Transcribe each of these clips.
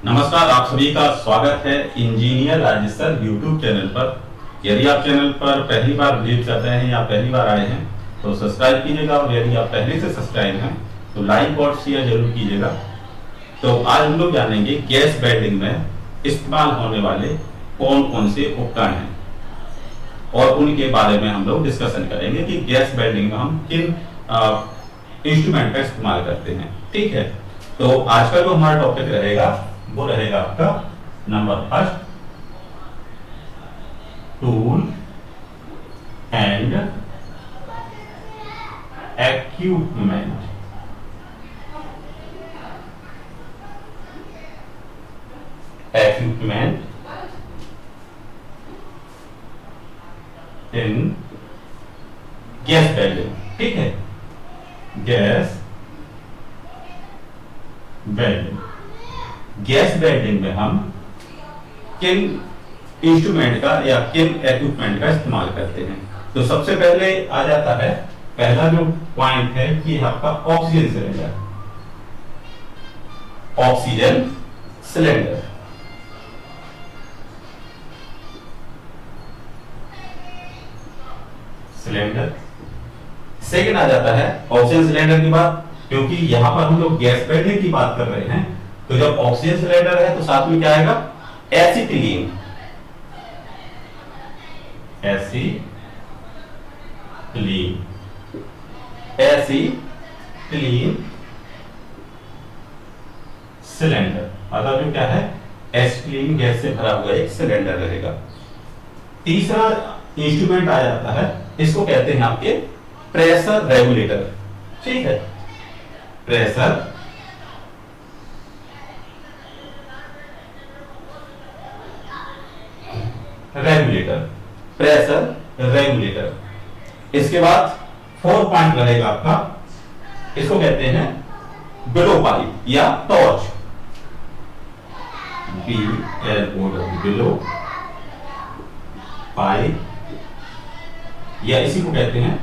नमस्कार, आप सभी का स्वागत है engineer Rajesh sir YouTube channel पर। यदि आप चैनल पर पहली बार विजिट करते हैं या पहली बार आए हैं तो सब्सक्राइब कीजिएगा, और यदि आप पहले से सब्सक्राइब हैं तो लाइक और शेयर जरूर कीजिएगा। तो आज हम लोग जानेंगे गैस वेल्डिंग में इस्तेमाल होने वाले कौन कौन से उपकरण हैं और उनके बारे में हम लोग डिस्कशन करेंगे कि गैस वेल्डिंग में हम किन इंस्ट्रूमेंट का इस्तेमाल करते हैं। ठीक है, तो आज का जो हमारा टॉपिक रहेगा वो रहेगा आपका number first, tool and equipment. Equipment in gas welding. ठीक है, गैस वेल्डिंग। गैस वेल्डिंग में हम किन इंस्ट्रूमेंट का या किन इक्विपमेंट का इस्तेमाल करते हैं। तो सबसे पहले आ जाता है, पहला जो पॉइंट है कि आपका oxygen cylinder. Oxygen cylinder cylinder second आ जाता है ऑक्सीजन सिलेंडर के बाद, क्योंकि यहां पर हम लोग गैस वेल्डिंग की बात कर रहे हैं, तो जब ऑक्सीजन सिलेंडर है तो साथ में क्या आएगा, एसिटिलीन। एसिटिलीन सिलेंडर, मतलब जो क्या है, एसिटिलीन गैस से भरा हुआ एक सिलेंडर रहेगा। तीसरा इंस्ट्रूमेंट आ जाता है, इसको कहते हैं आपके प्रेशर रेगुलेटर। ठीक है, प्रेशर रेगुलेटर, प्रेशर रेगुलेटर। इसके बाद 4 पॉइंट रहेगा आपका, इसको कहते हैं बिलो पाइप या टॉर्च। बिलो पाइप या इसी को कहते हैं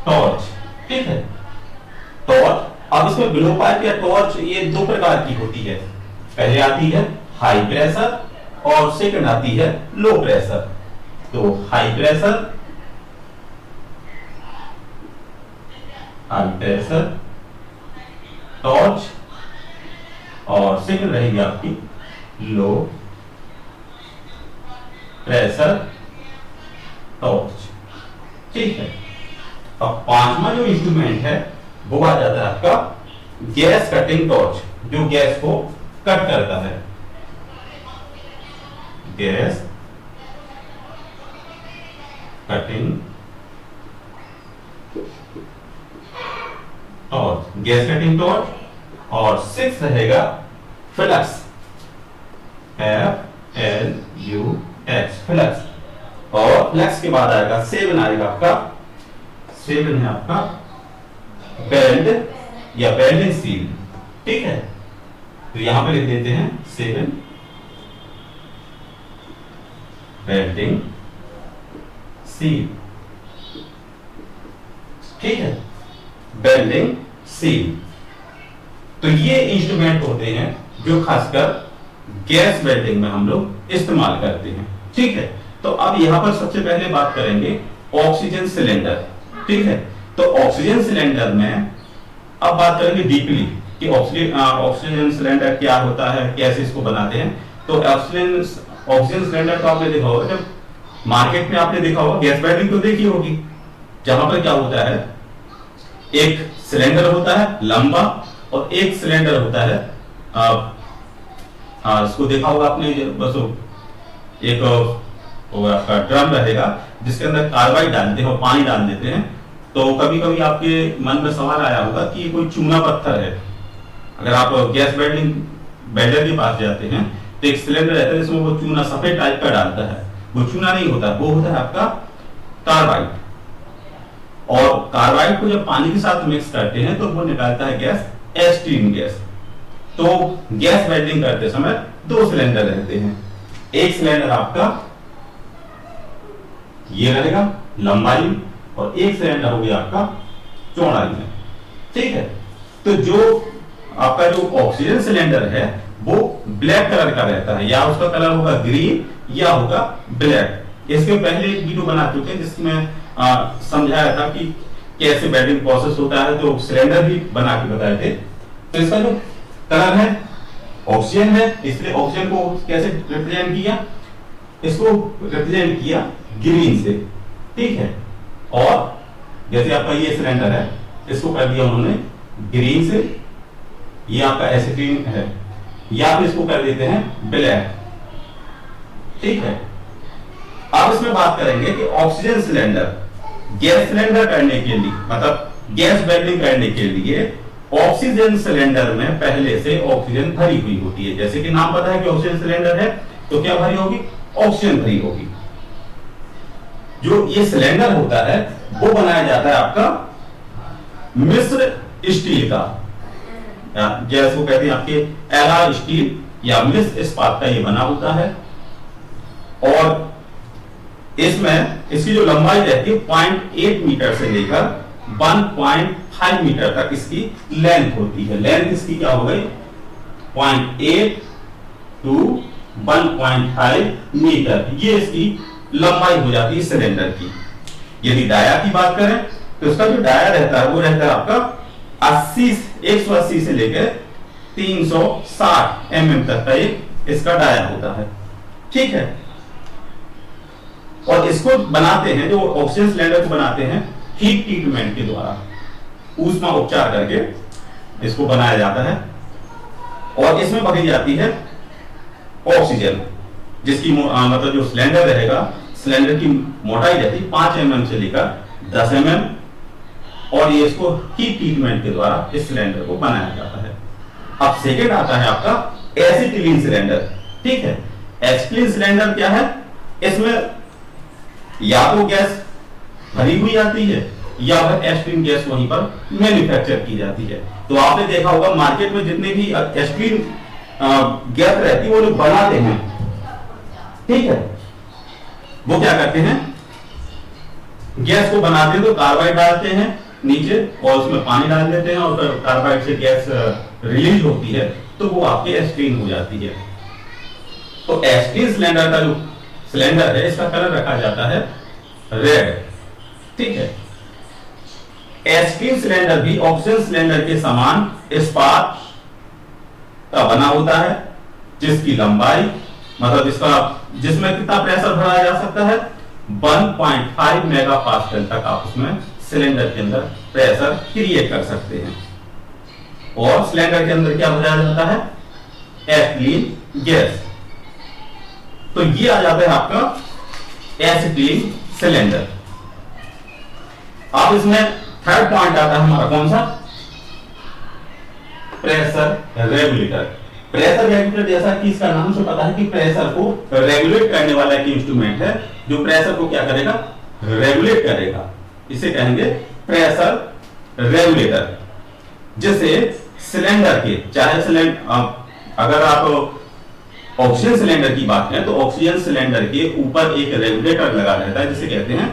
टॉर्च। ठीक है, टॉर्च। अब इसमें बिलो पाइप या टॉर्च ये दो प्रकार की होती है। पहले आती है हाई प्रेशर और सेकंड आती है लो प्रेशर। तो हाई प्रेशर टॉर्च और सेकंड रहेगी आपकी लो प्रेशर टॉर्च। ठीक है, अब पांचवा जो इंस्ट्रूमेंट है वो आ जाता है आपका गैस कटिंग टॉर्च, जो गैस को कट करता है। Gas cutting torch, gas cutting torch. और 6 रहेगा फ्लक्स, FLUX, फ्लक्स। और फ्लक्स के बाद आएगा 7 आएगा आपका, 7 है आपका बेल्ट या बेल्डिंग सील। ठीक है, तो यहां पे लिख देते हैं 7 बेल्डिंग सील। ठीक है, बेल्डिंग सील। तो ये इंस्ट्रूमेंट होते हैं जो खासकर गैस वेल्डिंग में हम लोग इस्तेमाल करते हैं। ठीक है, तो अब यहां पर सबसे पहले बात करेंगे ऑक्सीजन सिलेंडर। ठीक है, तो ऑक्सीजन सिलेंडर में अब बात करेंगे डीपली कि ऑक्सीजन सिलेंडर क्या होता है, कैसे इसको बनाते हैं। तो ऑक्सीजन सिलेंडर तो आपने देखा होगा, जब मार्केट में आपने देखा होगा, गैस वेल्डिंग तो देखी होगी, जहां पर क्या होता है, एक सिलेंडर होता है लंबा और एक सिलेंडर होता है, इसको देखा होगा आपने, बस एक आपका ड्रम रहेगा जिसके अंदर कार्बाइड डालते हैं और पानी डाल देते हैं। तो कभी कभी आपके मन में सवाल आया होगा कि कोई चूना पत्थर है। अगर आप गैस वेल्डिंग वेल्डर के पास जाते हैं तो एक सिलेंडर रहता है जिसमें वो चूना सफेद टाइप का डालता है, वो चूना नहीं होता, वो होता है आपका कार्बाइड। और कार्बाइड को जब पानी के साथ मिक्स करते हैं तो वो निकालता है गैस, एस्टीम गैस। तो गैस वेल्डिंग करते समय 2 सिलेंडर रहते हैं। एक सिलेंडर आपका ये रहेगा लंबाई और एक सिलेंडर हो गया आपका चौड़ाई में। ठीक है, तो जो आपका जो ऑक्सीजन सिलेंडर है वो ब्लैक कलर का रहता है, या उसका कलर होगा ग्रीन या होगा ब्लैक। इसके पहले एक वीडियो बना चुके हैं जिसमें समझाया था कि कैसे वेल्डिंग प्रोसेस होता है, तो सिलेंडर भी बना के बताए थे। तो इसका जो कलर है ऑक्सीजन है, इसलिए ऑक्सीजन को कैसे रिप्रेजेंट किया, इसको रिप्रेजेंट किया ग्रीन से, ठीक है। और जैसे आपका ये सिलेंडर है, इसको कर दिया उन्होंने ग्रीन से, ये आपका एसिटिलीन है, या फिर इसको कर देते हैं ब्लैक, ठीक है। अब इसमें बात करेंगे कि ऑक्सीजन सिलेंडर, गैस सिलेंडर करने के लिए, मतलब गैस वेल्डिंग करने के लिए ऑक्सीजन सिलेंडर में पहले से ऑक्सीजन भरी हुई होती है। जैसे कि नाम पता है कि ऑक्सीजन सिलेंडर है, तो क्या भरी होगी, ऑक्सीजन भरी होगी। जो ये सिलेंडर होता है वो बनाया जाता है आपका मिश्र स्टील का, जैसे वो कहते हैं आपके एलआर स्टील या मिश्र इस्पात का ये बना होता है। और इसमें इसकी जो लंबाई रहती है 0.8 मीटर से लेकर 1.5 मीटर तक इसकी लेंथ होती है। लेंथ इसकी क्या हो गई, 0.8 टू 1.5 मीटर, ये इसकी लंबाई हो जाती है सिलेंडर की। यदि डाया की बात करें तो इसका जो डाया रहता है वो रहता है आपका 180 से लेकर 360 mm तक का इसका डाया होता है, ठीक है। और इसको बनाते हैं, जो ऑक्सीजन सिलेंडर को बनाते हैं हीट ट्रीटमेंट के द्वारा, ऊष्मा उपचार करके इसको बनाया जाता है। और इसमें भरी जाती है ऑक्सीजन, जिसकी मतलब जो सिलेंडर रहेगा, सिलेंडर की मोटाई रहती है 5 mm से लेकर 10 mm, और ये इसको हीट ट्रीटमेंट के द्वारा इस सिलेंडर को बनाया जाता है। अब सेकेंड आता है आपका एसिटिलीन सिलेंडर, ठीक है। एसिटिलीन सिलेंडर क्या है, इसमें या तो गैस भरी हुई आती है या फिर एसिटिलीन गैस वहीं पर मैन्युफैक्चर की जाती है। तो आपने देखा होगा मार्केट में जितने भी एसिटिलीन गैस रहती है वो लोग बनाते हैं, ठीक है। वो क्या करते हैं, गैस को बनाते हैं तो कार्बाइड डालते हैं नीचे और उसमें पानी डाल देते हैं, और फिर कार्बाइड से गैस रिलीज होती है, तो वो आपके एसिटिलीन हो जाती है। तो एसिटिलीन सिलेंडर का जो सिलेंडर है इसका कलर रखा जाता है रेड, ठीक है। एसिटिलीन सिलेंडर भी ऑक्सीजन सिलेंडर के समान इस्पात का बना होता है, जिसकी लंबाई, मतलब जिसमें कितना प्रेशर भरा जा सकता है, 1.5 मेगापास्कल तक आप उसमें सिलेंडर के अंदर प्रेशर क्रिएट कर सकते हैं। और सिलेंडर के अंदर क्या भरा जाता है, एसिटिलीन गैस। तो ये आ जाता है आपका एसिटिलीन सिलेंडर। अब इसमें थर्ड पॉइंट आता है हमारा कौन सा, प्रेशर रेगुलेटर। प्रेशर रेगुलेटर, जैसा कि इसका नाम से पता है कि प्रेशर को रेगुलेट करने वाला एक इंस्ट्रूमेंट है जो प्रेशर को क्या करेगा, रेगुलेट करेगा। इसे कहेंगे प्रेशर रेगुलेटर। जैसे सिलेंडर के, चाहे सिलेंडर, अगर आप ऑक्सीजन सिलेंडर की बात करें तो ऑक्सीजन सिलेंडर के ऊपर एक रेगुलेटर लगा रहता है जिसे कहते हैं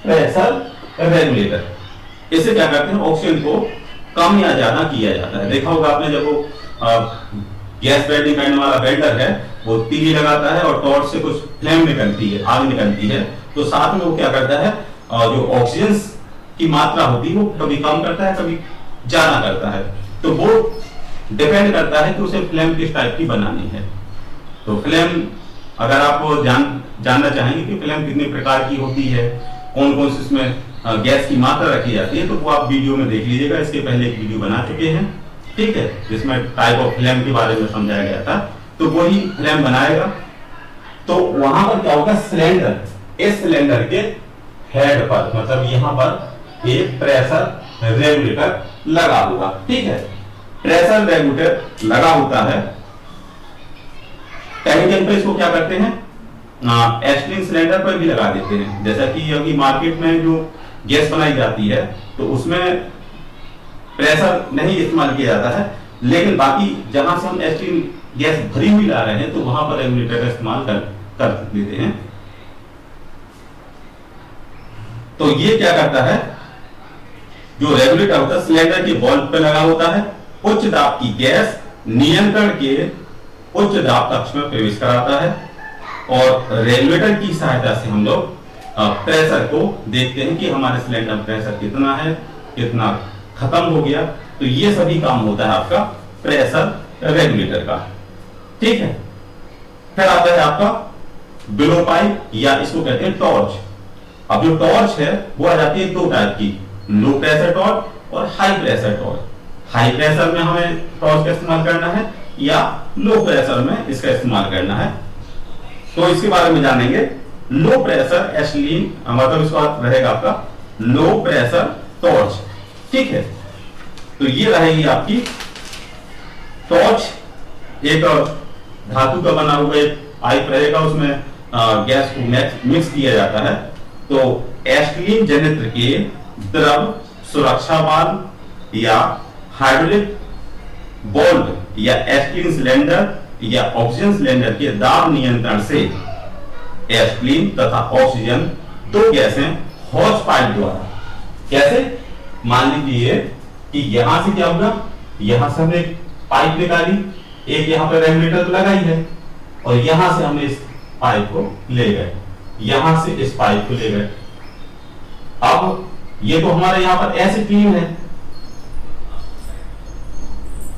प्रेशर रेगुलेटर। इसे क्या करते हैं, ऑक्सीजन को कम या ज्यादा किया जाता है। देखा होगा आपने, जब वो गैस वेल्डिंग करने वाला वेल्डर है वो तीली लगाता है और टॉर्च से कुछ फ्लेम निकलती है, आग निकलती है, तो साथ में वो क्या करता है, जो ऑक्सीजन की मात्रा होती है वो कभी कम करता है कभी ज्यादा करता है। तो वो डिपेंड करता है कि उसे फ्लेम किस टाइप की बनानी है। तो फ्लेम, अगर आप जानना चाहेंगे कि फ्लेम कितने प्रकार की होती है, कौन कौन सी इसमें गैस की मात्रा रखी जाती है, तो वो आप वीडियो में देख लीजिएगा। इसके पहले एक वीडियो बना चुके हैं, ठीक है, जिसमें टाइप ऑफ फ्लेम के बारे में समझाया गया था। तो वही फ्लेम बनाएगा। तो वहां पर क्या होगा, सिलेंडर, इस सिलेंडर के हेड पर, मतलब यहां पर एक प्रेशर रेगुलेटर लगा होगा, ठीक है। प्रेशर रेगुलेटर लगा होता है। केमिकल पे इसको क्या करते हैं, एसिटिलीन सिलेंडर पर भी लगा देते हैं। जैसा कि अभी मार्केट में जो गैस बनाई जाती है तो उसमें प्रेशर नहीं इस्तेमाल किया जाता है, लेकिन बाकी जहां से हम एसिटिलीन गैस भरी हुई ला रहे हैं तो वहां पर रेगुलेटर का इस्तेमाल कर देते हैं। तो ये क्या करता है, जो रेगुलेटर होता है सिलेंडर के बॉल पे लगा होता है उच्च दाब की गैस नियंत्रण के उच्च दाब कक्ष में प्रवेश कराता है, और रेगुलेटर की सहायता से हम लोग प्रेशर को देखते हैं कि हमारे सिलेंडर प्रेशर कितना है, कितना खत्म हो गया। तो ये सभी काम होता है आपका प्रेशर रेगुलेटर का। ठीक है, फिर आता है आपका बिलो पाइप, या इसको कहते हैं टॉर्च। अब जो टॉर्च है वो आ जाती है दो टाइप की, लो प्रेशर टॉर्च और high pressure torch. High pressure में हमें टॉर्च का इस्तेमाल करना है, या लो प्रेशर में इसका इस्तेमाल करना है। तो इसके बारे में जानेंगे। लो प्रेशर एस्लीन, मतलब इसका रहेगा आपका लो प्रेशर टॉर्च। ठीक है, तो ये रहेगी आपकी टॉर्च। एक धातु का बना हुआ एक पाइप रहेगा, उसमें गैस को मिक्स किया जाता है। तो एस्लीन जनित्र के द्रव सुरक्षा वाल्व या हाइड्रोलिक बॉल्व या एस्लीन सिलेंडर या ऑक्सीजन सिलेंडर के दाब नियंत्रण से एस्लीन तथा ऑक्सीजन दो गैसें हॉज पाइप द्वारा, कैसे, मान लीजिए कि यहां से क्या होगा, यहां से हमने एक पाइप निकाली, एक यहां पर रेगुलेटर लगाई है, और यहां से हमने इस पाइप को ले गए, यहां से इस पाइप को ले गए। अब ये तो हमारे यहां पर एसिटीन है,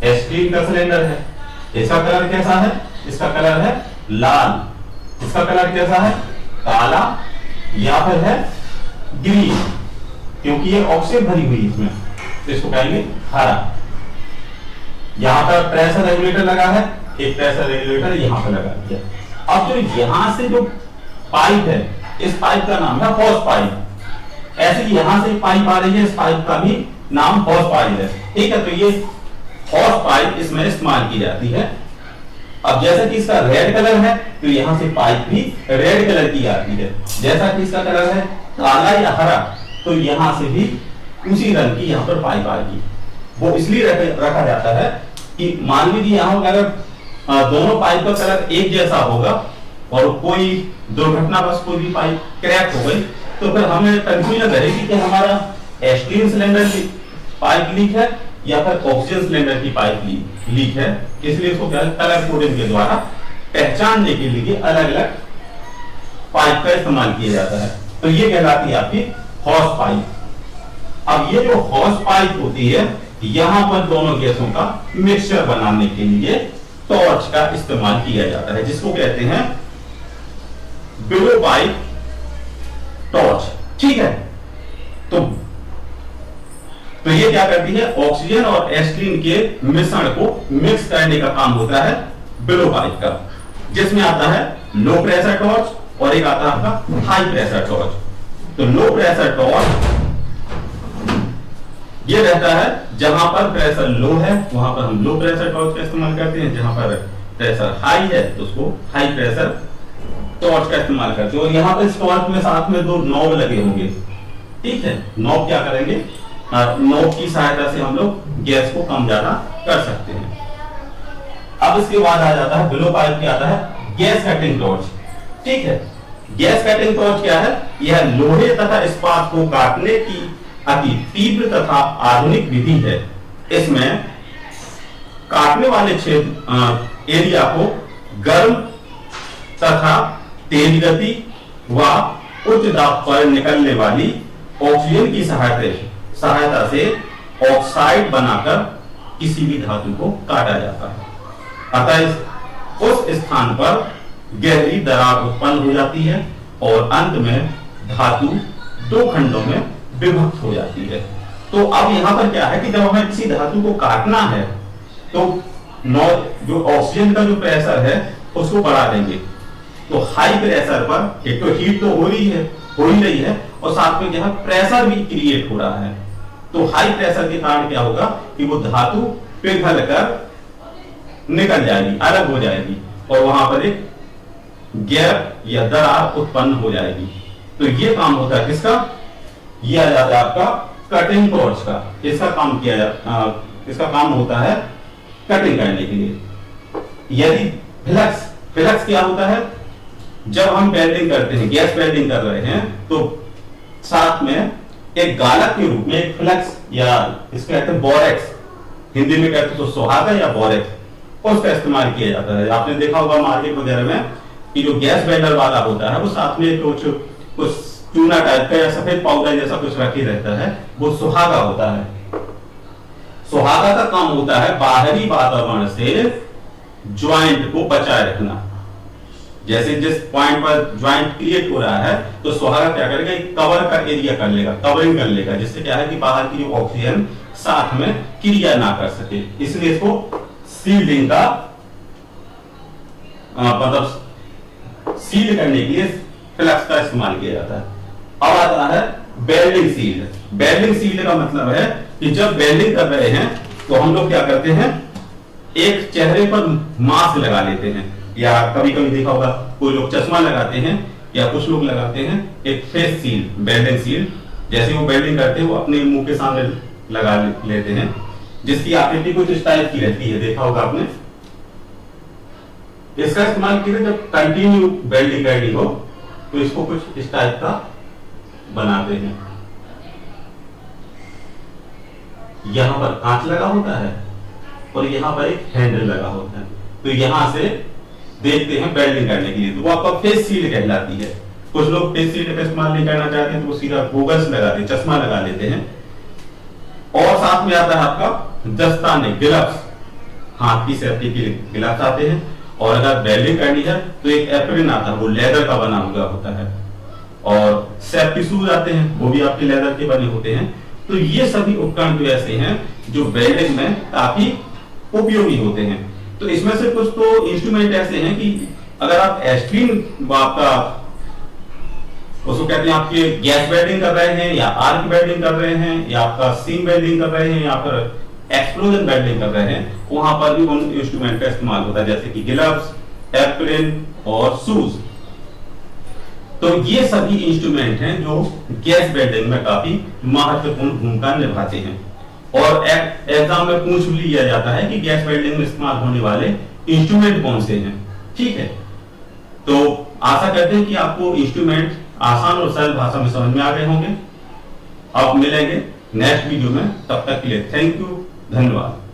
एस्टीन का सिलेंडर है। इसका कलर कैसा है, इसका कलर है लाल, इसका कलर कैसा है, काला, या फिर है ग्रीन, क्योंकि ये ऑक्सीजन भरी हुई है इसमें, तो इसको कहेंगे हरा। यहां पर प्रेशर रेगुलेटर लगा है, एक प्रेशर रेगुलेटर यहां पर लगा दिया। अब जो यहां से जो पाइप है, इस पाइप का नाम है हॉस पाइप। ऐसे ही यहां से पाइप आ रही है, इस पाइप का भी नाम हॉस पाइप है। ठीक है, तो ये हॉस पाइप इसमें इस्तेमाल की जाती है। अब जैसा कि इसका रेड कलर है, तो यहां से पाइप भी रेड कलर की आती है। जैसा कि इसका कलर है काला या हरा, तो यहां से भी उसी रंग की यहां पर पाइप आएगी। वो इसलिए रखा जाता है कि मान लीजिए यहां अगर दोनों पाइप का कलर एक जैसा होगा और कोई दुर्घटनावश कोई भी पाइप क्रैक हो गई, तो फिर हमें कंफ्यूजन रहेगी कि हमारा एस्टीन सिलेंडर की पाइप लीक है या फिर ऑक्सीजन सिलेंडर की पाइप लीक है। इसलिए इसको कलर कोडिंग के द्वारा पहचानने के लिए अलग अलग पाइप का इस्तेमाल किया जाता है। तो ये कहलाती है आपकी हॉस पाइप। अब ये जो हॉस पाइप होती है, यहां पर दोनों गैसों का मिक्सचर बनाने के लिए टॉर्च का इस्तेमाल किया जाता है, जिसको कहते हैं बिलो पाइप टॉर्च। ठीक है, तो ये क्या करती है, ऑक्सीजन और एस्टीन के मिश्रण को मिक्स करने का काम होता है बिलो पाइप का, जिसमें आता है लो प्रेशर टॉर्च और एक आता है आपका हाई प्रेशर टॉर्च। तो लो प्रेशर टॉर्च ये रहता है जहां पर प्रेशर लो है वहां पर हम लो प्रेशर टॉर्च का इस्तेमाल करते हैं, जहां पर प्रेशर हाई है तो उसको हाई प्रेशर टॉर्च का इस्तेमाल करते हैं। और यहाँ पर इस टॉर्च में साथ में दो नॉब लगे होंगे। ठीक है, नॉब क्या करेंगे, नॉब की सहायता से हम लोग गैस को कम ज्यादा कर सकते हैं। अब इसके बाद आ जाता है बिलो पाइप के आता है गैस कटिंग टॉर्च। ठीक है, गैस कटिंग टॉर्च क्या है, यह लोहे तथा इस्पात को काटने की अति तीव्र तथा आधुनिक विधि है। इसमें काटने वाले क्षेत्र एरिया को गर्म तथा तेज गति व उच्च दाब पर निकलने वाली ऑक्सीजन की सहायता से ऑक्साइड बनाकर किसी भी धातु को काटा जाता है। अतः उस स्थान पर गहरी दरार उत्पन्न हो जाती है और अंत में धातु दो खंडों में विभक्त हो जाती है। तो अब यहां पर क्या है कि जब हमें किसी धातु को काटना है तो जो ऑक्सीजन का जो प्रेशर है उसको बढ़ा देंगे। तो हाई प्रेशर पर एक तो हीट तो हो ही रही है और साथ में क्या प्रेशर भी क्रिएट हो रहा है। तो हाई प्रेशर के कारण क्या होगा कि वो धातु पिघल कर निकल जाएगी, अलग हो जाएगी और वहां पर एक गैप या दरार उत्पन्न हो जाएगी। तो ये काम होता है किसका, ये आ जाता है आपका कटिंग टॉर्च का। इसका काम इसका काम होता है कटिंग करने के लिए। यदि फ्लक्स क्या होता है, जब हम वेल्डिंग करते हैं, गैस वेल्डिंग कर रहे हैं तो साथ में एक गालक के रूप में एक फ्लक्स या इसको कहते हैं बोरेक्स हिंदी में कहते तो सुहागा या बोरेक्स, उसका इस्तेमाल किया जाता है। आपने देखा होगा मार्केट वगैरह में कि जो गैस वेल्डर वाला होता है वो साथ में कुछ चूना टाइप का या सफेद पाउडर जैसा कुछ रखे रहता है, वो सुहागा होता है। सुहागा का काम होता है बाहरी वातावरण से ज्वाइंट को बचाए रखना। जैसे जिस पॉइंट पर ज्वाइंट क्रिएट हो रहा है तो सुहागा क्या करेगा, एक कवर का एरिया कर लेगा, कवरिंग कर लेगा, जिससे क्या है कि बाहर की जो ऑक्सीजन साथ में क्रिया ना कर सके। इसलिए इसको सील्डिंग का मतलब सील करने के लिए फ्लक्स का इस्तेमाल किया जाता है। अब आता है वेल्डिंग सील्ड। वेल्डिंग सील्ड का मतलब है कि जब वेल्डिंग कर रहे हैं तो हम लोग क्या करते हैं, एक चेहरे पर मास्क लगा लेते हैं, या कभी कभी देखा होगा कोई लोग चश्मा लगाते हैं या कुछ लोग लगाते हैं एक फेस सील, वेल्डिंग सील। जैसे वो वेल्डिंग करते हैं वो अपने मुंह के सामने लगा लेते हैं, जिसकी आकृति कुछ इस टाइप की रहती है, देखा होगा आपने। इसका इस्तेमाल किया जब कंटिन्यू वेल्डिंग करनी हो तो इसको कुछ इस टाइप का बनाते हैं। यहां पर कांच लगा होता है और यहां पर एक हैंडल लगा होता है, तो यहां से देखते हैं वेल्डिंग करने के लिए, तो वो आपका फेस सील कहलाती है। कुछ लोग फेस सील का इस्तेमाल नहीं करना चाहते हैं तो वो सीधा गोगल्स लगाते हैं, चश्मा लगा लेते हैं। और साथ में आता है आपका दस्ताने, ग्लव्स, हाथ की सेफ्टी के लिए ग्लव्स आते हैं। और अगर वेल्डिंग करनी है तो एक एप्रिन आता है, वो लेदर का बना हुआ होता है। और सेफ्टी शूज आते हैं, वो भी आपके लेदर के बने होते हैं। तो ये सभी उपकरण जो ऐसे हैं जो वेल्डिंग में काफी उपयोगी होते हैं। तो इसमें से कुछ तो इंस्ट्रूमेंट ऐसे हैं कि अगर आप एस्ट्रीम आपका उसको कहते हैं आपके गैस वेल्डिंग कर रहे हैं या आर्क वेल्डिंग कर रहे हैं या आपका सीम वेल्डिंग कर रहे हैं या फिर एक्सप्लोजन वेल्डिंग कर रहे हैं, वहां पर भी उन इंस्ट्रूमेंट का इस्तेमाल होता है, जैसे कि ग्लव्स, एप्रिन और शूज। तो ये सभी इंस्ट्रूमेंट हैं जो गैस वेल्डिंग में काफी महत्वपूर्ण भूमिका निभाते हैं। और एग्जाम में पूछ लिया जाता है कि गैस वेल्डिंग में इस्तेमाल होने वाले इंस्ट्रूमेंट कौन से हैं। ठीक है, तो आशा करते हैं कि आपको इंस्ट्रूमेंट आसान और सरल भाषा में समझ में आ गए होंगे। अब मिलेंगे नेक्स्ट वीडियो में, तब तक के लिए थैंक यू, धन्यवाद।